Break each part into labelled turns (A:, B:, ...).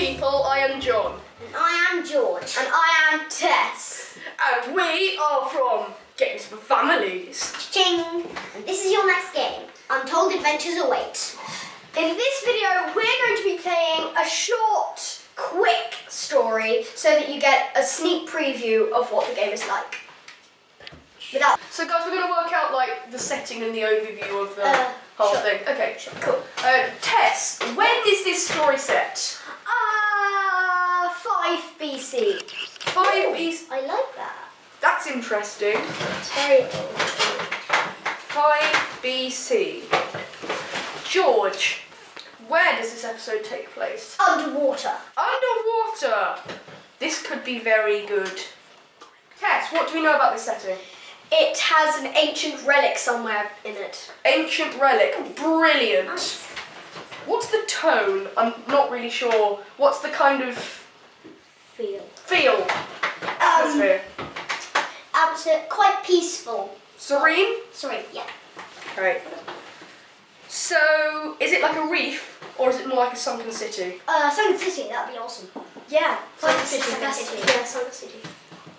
A: people, I am John.
B: And I am George.
C: And I am Tess.
A: And we are from Games for Families.
B: Ching! And this is your next game. Untold Adventures Await.
C: In this video, we're going to be playing a short, quick story so that you get a sneak preview of what the game is like.
A: So guys, we're going to work out like the setting and the overview of the whole thing. Okay,
C: Sure.
A: Cool. Tess, when is this story set?
C: 5 BC.
A: 5 BC.
B: I like that.
A: That's interesting.
B: It's very old.
A: 5 BC. George, where does this episode take place?
B: Underwater.
A: Underwater. This could be very good. Tess, what do we know about this setting?
C: It has an ancient relic somewhere in it.
A: Ancient relic. Brilliant. What's the tone? I'm not really sure. What's the kind of feel? Atmosphere.
B: Quite peaceful.
A: Serene?
B: Sorry, yeah.
A: Right. So, is it like a reef or is it more like a sunken city?
B: Sunken City, that'd be awesome.
C: Yeah,
B: Sunken
C: City.
B: City.
C: Yeah, Sunken City.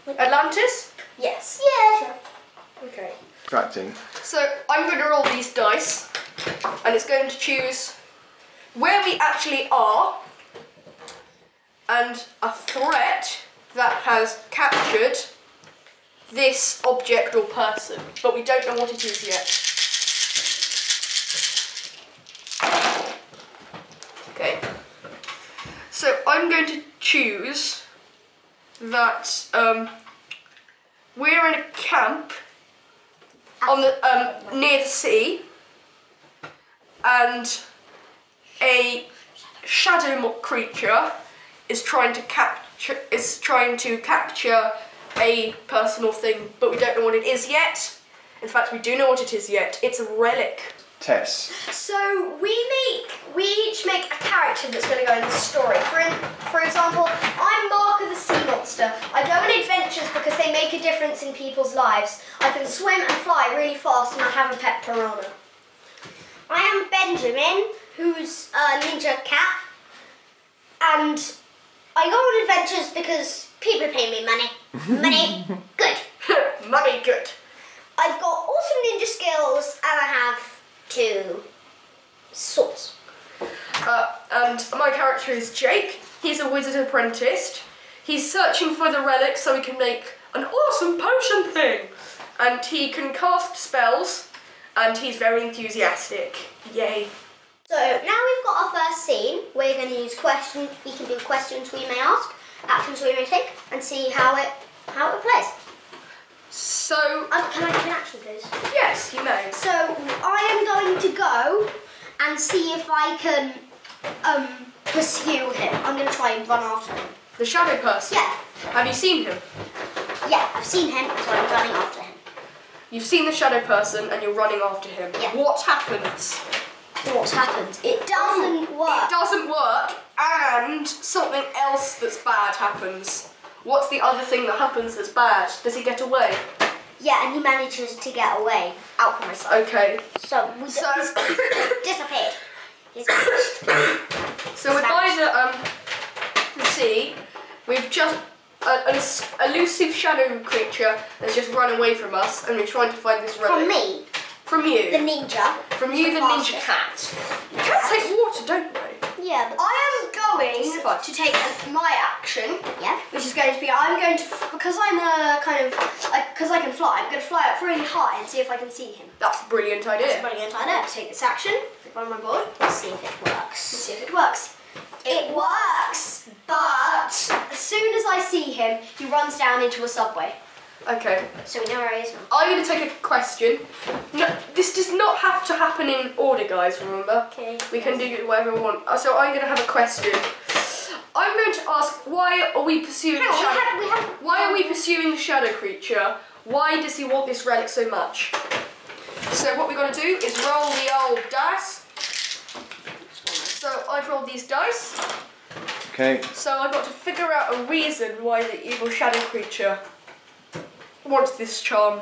A: Atlantis?
C: Yes.
B: Yeah.
A: Okay.
D: Distracting.
A: So, I'm going to roll these dice and it's going to choose where we actually are and a threat that has captured this object or person, but we don't know what it is yet. Okay. So I'm going to choose that we're in a camp on the near the sea, and a shadow creature is trying to capture a person or thing, but we don't know what it is yet. In fact, we do know what it is yet. It's a relic.
D: Tess.
C: So we each make a character that's going to go in the story. For example, I'm Mark of the Sea Monster. I go on adventures because they make a difference in people's lives. I can swim and fly really fast, and I have a pet piranha.
B: I am Benjamin, who's a ninja cat. And I go on adventures because people pay me money. Money, good.
A: Money, good.
B: I've got awesome ninja skills and I have 2 swords.
A: And my character is Jake. He's a wizard apprentice. He's searching for the relic so he can make an awesome potion thing. And he can cast spells, and he's very enthusiastic. Yay.
B: So now we've got our first scene. We're going to use questions. We can do questions we may ask, actions we may take, and see how it plays.
A: So,
B: Can I do an action, please?
A: yes, you may.
B: So I am going to go and see if I can pursue him. I'm going to try and run after him.
A: The shadow person?
B: Yeah.
A: Have you seen him?
B: Yeah, I've seen him, so I'm running after him.
A: You've seen the shadow person and you're running after him.
B: Yeah.
A: What happens?
B: What's happened? It doesn't work.
A: It doesn't work, and something else that's bad happens. What's the other thing that happens that's bad? Does he get away?
B: Yeah, and he manages to get away out from my side.
A: Okay.
B: So he's disappeared. He's vanished.
A: So we're by the sea. We've just an elusive shadow creature that's just run away from us, and we're trying to find this relic.
B: From me,
A: From you.
B: the ninja.
A: From you, the ninja cat. Cats take water, don't they?
B: Yeah, but
C: I am going to take my action,
B: yeah.
C: which is going to be because I can fly. I'm going to fly up really high and see if I can see him.
A: That's a brilliant idea.
C: That's brilliant. I know. Take this action. Put it on my board.
B: Let's see if it works.
C: Let's see if it works. It works, but as soon as I see him, he runs down into a subway.
A: Okay.
B: So we know where he is now.
A: I'm going to take a question. No, this does not have to happen in order, guys, remember?
B: Okay.
A: We can do whatever we want. So I'm going to have a question. I'm going to ask, why are we pursuing the shadow? Why are we pursuing the shadow creature? Why does he want this relic so much? So what we're going to do is roll the old dice. So I've rolled these dice.
D: Okay.
A: So I've got to figure out a reason why the evil shadow creature wants this charm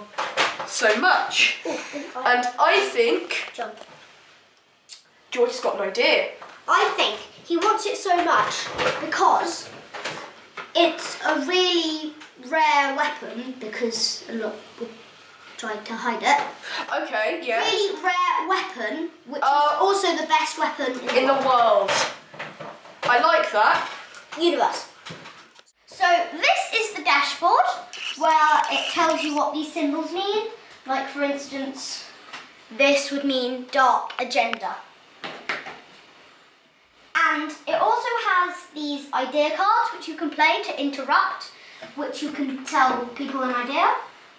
A: so much. And I think
B: Jump.
A: George has got an idea.
B: I think he wants want it so much? Because it's a really rare weapon, because a lot would try to hide it.
A: Okay, yeah.
B: Really rare weapon, which is also the best weapon
A: In the world. I like that.
B: universe. So this is the dashboard, where it tells you what these symbols mean. Like, for instance, this would mean dark agenda. And it also has these idea cards which you can play to interrupt, which you can tell people an idea.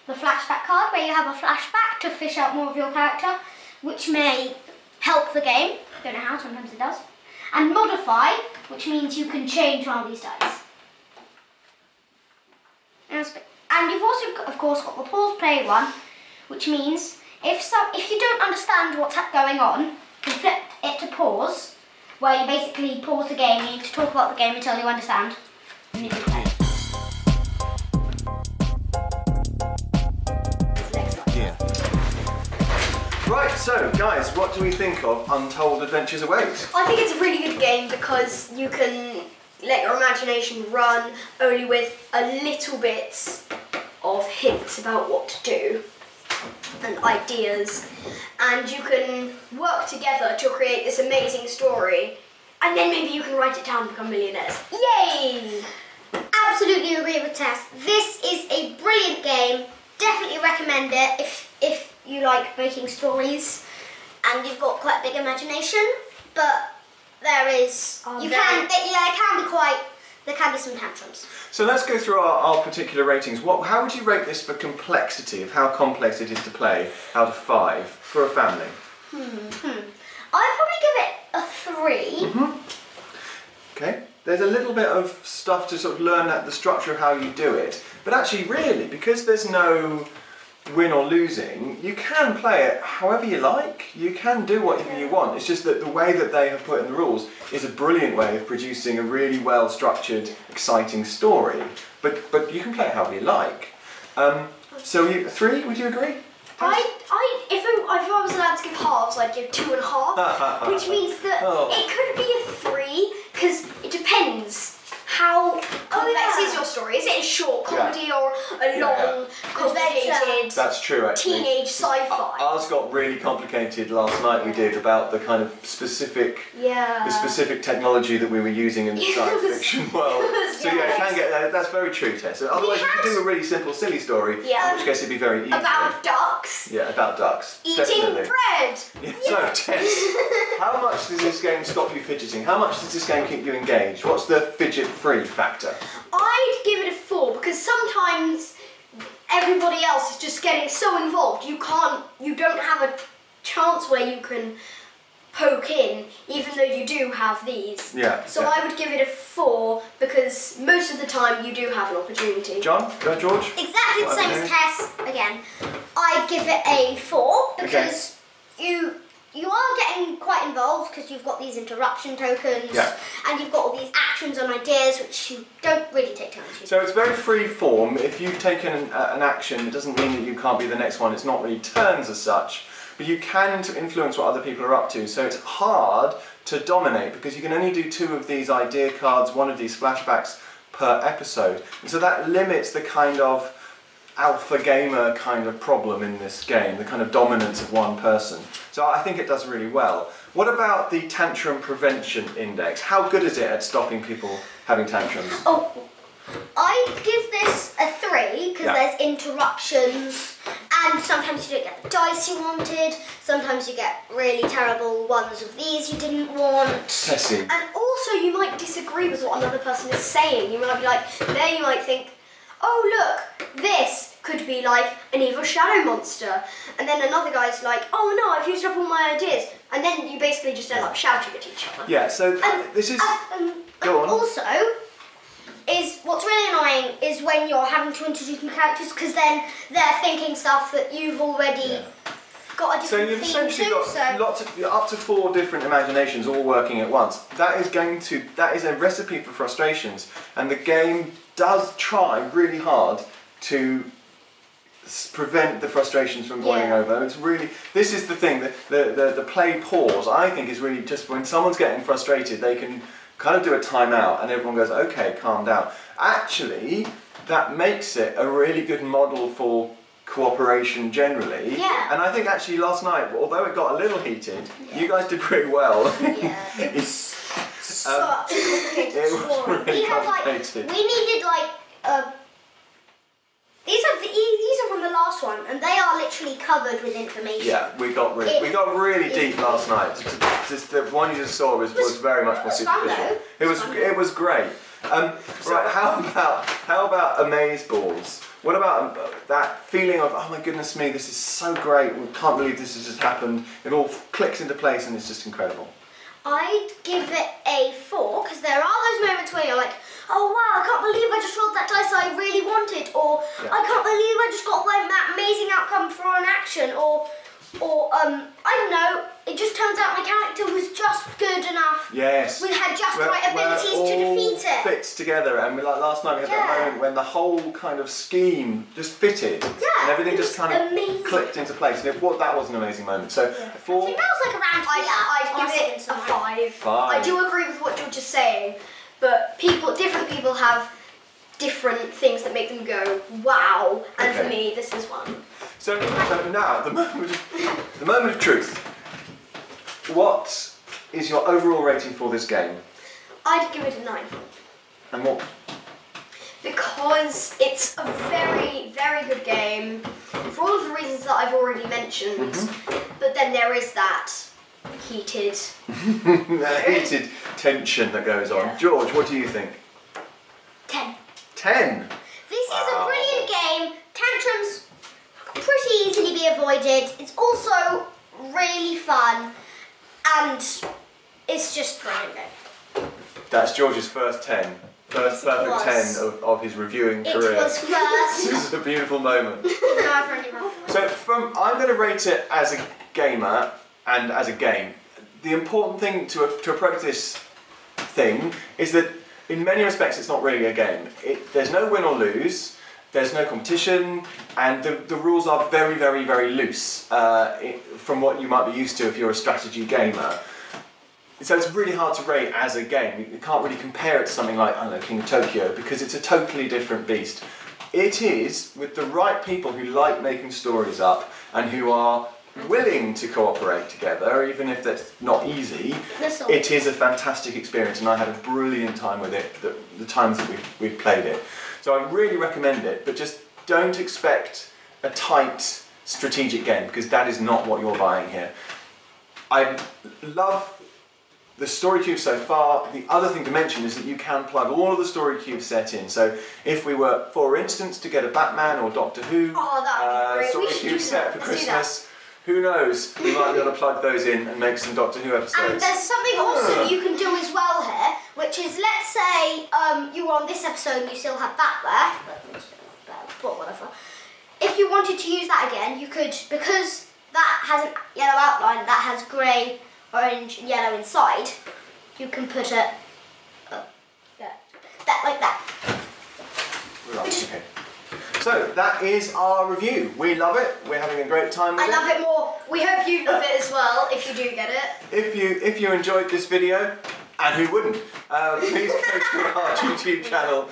B: The flashback card, where you have a flashback to fish out more of your character, which may help the game. Don't know how, sometimes it does. And modify, which means you can change one of these dice. And you've also, of course, got the pause play one, which means if you don't understand what's going on, you can flip it to pause, where you basically pause the game. You need to talk about the game until you understand. And you can play.
D: Yeah. Right, so guys, what do we think of Untold Adventures Await?
C: I think it's a really good game because you can let your imagination run, only with a little bit of hints about what to do and ideas, and you can work together to create this amazing story, and then maybe you can write it down and become millionaires. Yay!
B: Absolutely agree with Tess. This is a brilliant game. Definitely recommend it if you like making stories and you've got quite a big imagination. But there is there can be some tantrums.
D: So let's go through our particular ratings. How would you rate this for complexity, of how complex it is to play, out of 5 for a family?
B: I'd probably give it a 3.
D: Okay. There's a little bit of stuff to sort of learn the structure of how you do it, but actually really, because there's no win or losing, you can play it however you like. You can do whatever you want. It's just that the way that they have put in the rules is a brilliant way of producing a really well structured, exciting story. But you can play it however you like. So 3, would you agree?
C: If I was allowed to give halves, I'd give 2.5, which means that it could be a 3, because it depends how complex is your story. Is it a short comedy or a long, complicated,
D: That's true, actually.
C: teenage sci-fi?
D: Ours got really complicated last night. We did about the kind of specific technology that we were using in the science fiction world. So it can get that's very true, Tess. Otherwise, you could do a really simple, silly story, in which case it'd be very easy.
C: About ducks.
D: Yeah, about ducks.
C: Eating
D: Definitely.
C: bread.
D: Yeah. So, Tess, how much does this game stop you fidgeting? How much does this game keep you engaged? What's the fidget-free factor?
C: I'd give it a 4, because sometimes everybody else is just getting so involved you don't have a chance where you can poke in, even though you do have these.
D: Yeah.
C: So I would give it a 4, because most of the time you do have an opportunity.
D: John? George?
B: Exactly the same as Tess. Again, I'd give it a 4 because you are getting quite involved, because you've got these interruption tokens and you've got all these actions and ideas which you don't really take time to.
D: So it's very free form. If you've taken an action, it doesn't mean that you can't be the next one. It's not really turns as such, but you can influence what other people are up to. So it's hard to dominate, because you can only do 2 of these idea cards, 1 of these flashbacks per episode. And so that limits the kind of alpha gamer kind of problem in this game, the kind of dominance of one person. So I think it does really well. What about the tantrum prevention index? How good is it at stopping people having tantrums?
B: Oh, I'd give this a 3 because there's interruptions, and sometimes you don't get the dice you wanted, sometimes you get really terrible ones of these you didn't want.
D: Tessie.
C: And also you might disagree with what another person is saying. You might be like, there you might think, oh look, this could be like an evil shadow monster. And then another guy's like, oh no, I've used up all my ideas. And then you basically just end up shouting at each other.
D: Yeah, so this is... Go on.
B: Also, what's really annoying is when you're having to introduce new characters, because then they're thinking stuff that you've already got a different
D: So you've
B: theme
D: essentially
B: to.
D: got up to 4 different imaginations all working at once. That is a recipe for frustrations, and the game does try really hard to prevent the frustrations from boiling over. It's really, this is the thing, the play pause, I think, is really just when someone's getting frustrated, they can kind of do a timeout, and everyone goes, okay, calm down. Actually, that makes it a really good model for cooperation generally.
B: Yeah.
D: And I think actually last night, although it got a little heated, you guys did pretty well.
C: Yeah. It's such a complicated
D: it was
C: story.
D: really
B: We had like,
D: complicated.
B: we needed like, these are from the last one, and they are literally covered with information.
D: Yeah, we got really deep last night. Just the one you just saw was very much more
B: was fun,
D: superficial.
B: though.
D: It was great. Right, how about amazeballs? What about that feeling of, oh my goodness me, this is so great, we can't believe this has just happened. It all clicks into place and it's just incredible.
B: I'd give it a 4 because there are those moments where you're like, oh wow, I can't believe I just rolled that dice I really wanted, or I can't believe I just got that amazing outcome for an action, or I don't know, it just turns out my character was just good enough.
D: Yes.
B: We had just the right abilities to defeat it.
D: Fits together, and like last night we had that moment when the whole kind of scheme just fitted, and everything just kind of clicked into place. And that was an amazing moment. So,
B: I think that was like around
C: I'd give it a 5. I do agree with what George is saying, but different people have different things that make them go wow, and for me this is one.
D: So now the moment of truth. What is your overall rating for this game?
C: I'd give it a 9.
D: And what?
C: Because it's a very, very good game for all of the reasons that I've already mentioned. But then there is that heated
D: tension that goes on. George, what do you think?
B: 10.
D: 10.
B: This is a brilliant game. Tantrums pretty easily be avoided. It's also really fun, and it's just brilliant game.
D: That's George's first 10. First perfect 10 of his reviewing career.
B: It was first.
D: This is a beautiful moment.
B: No, I've already wrong.
D: So I'm going to rate it as a gamer and as a game. The important thing to approach this thing is that in many respects it's not really a game. There's no win or lose, there's no competition, and the rules are very, very, very loose from what you might be used to if you're a strategy gamer. So it's really hard to rate as a game. You can't really compare it to something like, I don't know, King of Tokyo, because it's a totally different beast. It is, with the right people who like making stories up and who are willing to cooperate together, even if that's not easy, it is a fantastic experience, and I had a brilliant time with it the times that we've played it. So I really recommend it, but just don't expect a tight strategic game, because that is not what you're buying here. I love the story cube so far. The other thing to mention is that you can plug all of the story cube set in. So if we were, for instance, to get a Batman or Doctor Who story cube set for Christmas, who knows, we might be able to plug those in and make some Doctor Who episodes.
B: And there's something awesome you can do as well here, which is, let's say you were on this episode and you still have that there, but whatever. If you wanted to use that again, you could, because that has a yellow outline, that has grey, orange and yellow inside, you can put it like that.
D: Right, okay. So that is our review. We love it. We're having a great time with it.
C: I love it more. We hope you love it as well, if you do get it.
D: If you enjoyed this video, and who wouldn't, please go to our YouTube channel,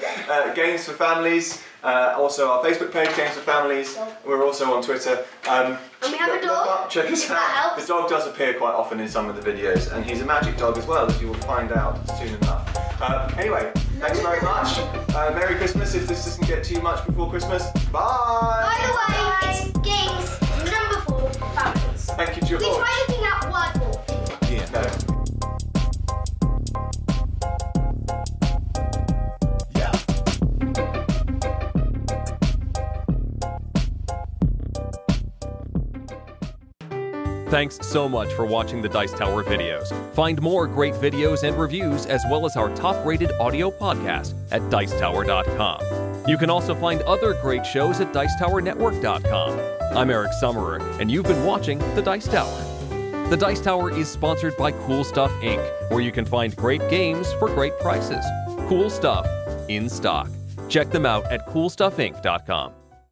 D: Games for Families, also our Facebook page, Games for Families. We're also on Twitter.
C: And we have a dog.
D: Check us out.
C: That helps.
D: The dog does appear quite often in some of the videos, and he's a magic dog as well, as you will find out soon enough. Anyway, thanks very much. Merry Christmas if this doesn't get too much before Christmas. Bye!
B: By the way, it's games number 4 families.
D: Thank you, George.
B: We try looking at word 4.
D: Yeah. No.
E: Thanks so much for watching the Dice Tower videos. Find more great videos and reviews, as well as our top-rated audio podcast at Dicetower.com. You can also find other great shows at Dicetowernetwork.com. I'm Eric Summerer, and you've been watching The Dice Tower. The Dice Tower is sponsored by Cool Stuff Inc., where you can find great games for great prices. Cool stuff in stock. Check them out at CoolStuffInc.com.